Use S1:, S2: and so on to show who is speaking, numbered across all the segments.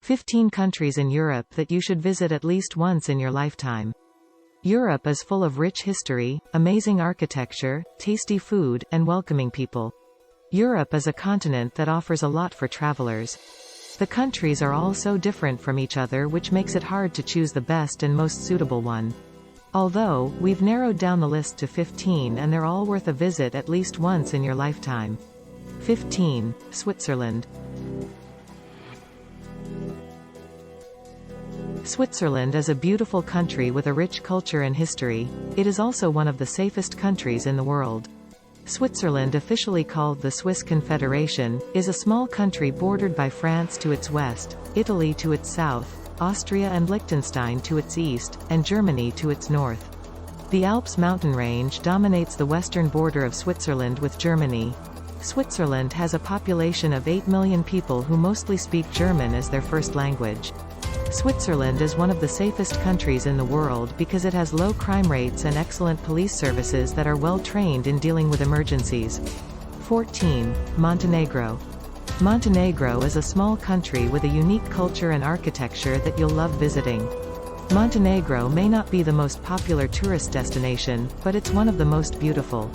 S1: 15 countries in Europe that you should visit at least once in your lifetime. Europe is full of rich history, amazing architecture, tasty food, and welcoming people. Europe is a continent that offers a lot for travelers. The countries are all so different from each other, which makes it hard to choose the best and most suitable one. Although, we've narrowed down the list to 15 and they're all worth a visit at least once in your lifetime. 15. Switzerland. Switzerland is a beautiful country with a rich culture and history. It is also one of the safest countries in the world. Switzerland, officially called the Swiss Confederation, is a small country bordered by France to its west, Italy to its south, Austria and Liechtenstein to its east, and Germany to its north. The Alps mountain range dominates the western border of Switzerland with Germany. Switzerland has a population of 8 million people who mostly speak German as their first language. Switzerland is one of the safest countries in the world because it has low crime rates and excellent police services that are well trained in dealing with emergencies. 14. Montenegro. Montenegro is a small country with a unique culture and architecture that you'll love visiting. Montenegro may not be the most popular tourist destination, but it's one of the most beautiful.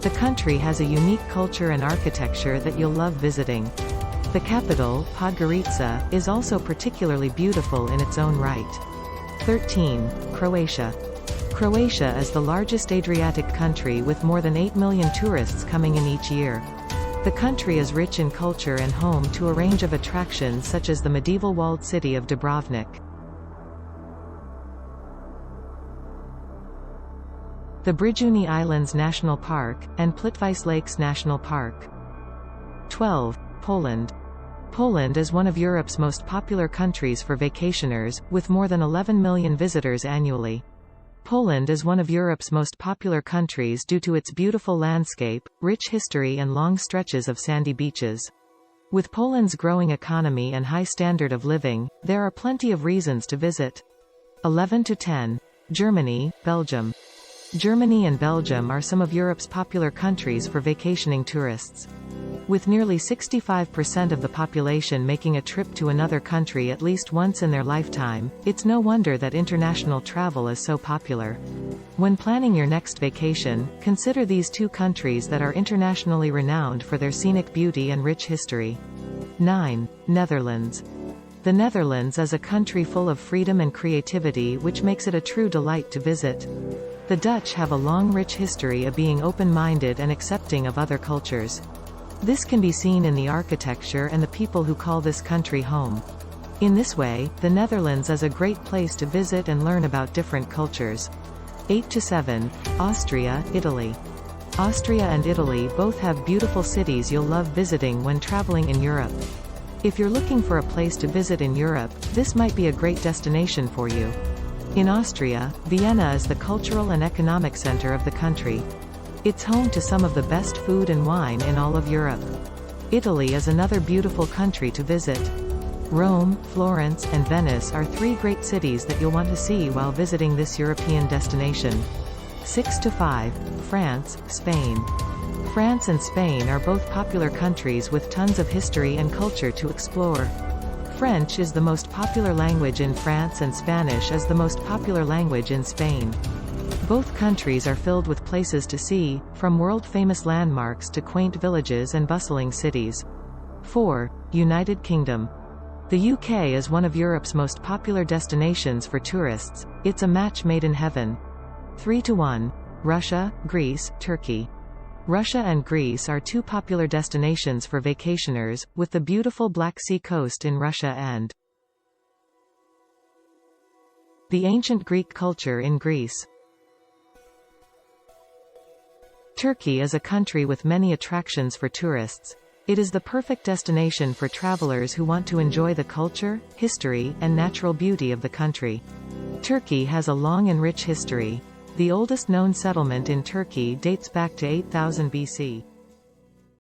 S1: The country has a unique culture and architecture that you'll love visiting. The capital, Podgorica, is also particularly beautiful in its own right. 13. Croatia. Croatia is the largest Adriatic country with more than 8 million tourists coming in each year. The country is rich in culture and home to a range of attractions such as the medieval walled city of Dubrovnik, the Brijuni Islands National Park, and Plitvice Lakes National Park. 12. Poland. Poland is one of Europe's most popular countries for vacationers, with more than 11 million visitors annually. Poland is one of Europe's most popular countries due to its beautiful landscape, rich history and long stretches of sandy beaches. With Poland's growing economy and high standard of living, there are plenty of reasons to visit. 11 to 10. Germany, Belgium. Germany and Belgium are some of Europe's popular countries for vacationing tourists. With nearly 65% of the population making a trip to another country at least once in their lifetime, it's no wonder that international travel is so popular. When planning your next vacation, consider these two countries that are internationally renowned for their scenic beauty and rich history. 9. Netherlands. The Netherlands is a country full of freedom and creativity, which makes it a true delight to visit. The Dutch have a long rich history of being open-minded and accepting of other cultures. This can be seen in the architecture and the people who call this country home. In this way, the Netherlands is a great place to visit and learn about different cultures. 8 to 7. Austria, Italy. Austria and Italy both have beautiful cities you'll love visiting when traveling in Europe. If you're looking for a place to visit in Europe, this might be a great destination for you. In Austria, Vienna is the cultural and economic center of the country. It's home to some of the best food and wine in all of Europe. Italy is another beautiful country to visit. Rome, Florence, and Venice are three great cities that you'll want to see while visiting this European destination. 6 to 5. France, Spain. France and Spain are both popular countries with tons of history and culture to explore. French is the most popular language in France and Spanish is the most popular language in Spain. Both countries are filled with places to see, from world-famous landmarks to quaint villages and bustling cities. 4. United Kingdom. The UK is one of Europe's most popular destinations for tourists. It's a match made in heaven. 3 to 1. Russia, Greece, Turkey. Russia and Greece are two popular destinations for vacationers, with the beautiful Black Sea coast in Russia and the ancient Greek culture in Greece. Turkey is a country with many attractions for tourists. It is the perfect destination for travelers who want to enjoy the culture, history, and natural beauty of the country. Turkey has a long and rich history. The oldest known settlement in Turkey dates back to 8000 BC.